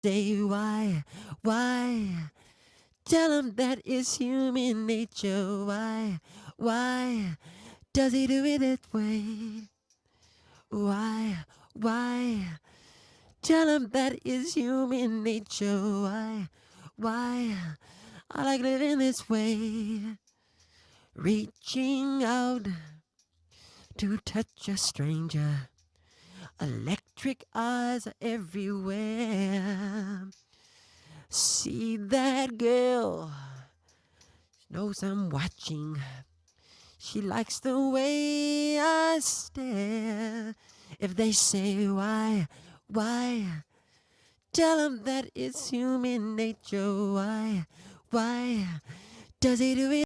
Say why? Tell him that it's human nature. Why does he do it that way? Why? Tell him that it's human nature. Why? I like living this way. Reaching out to touch a stranger. Electric eyes are everywhere. See that girl? She knows I'm watching. She likes the way I stare. If they say why? Tell them that it's human nature. Why does he do it?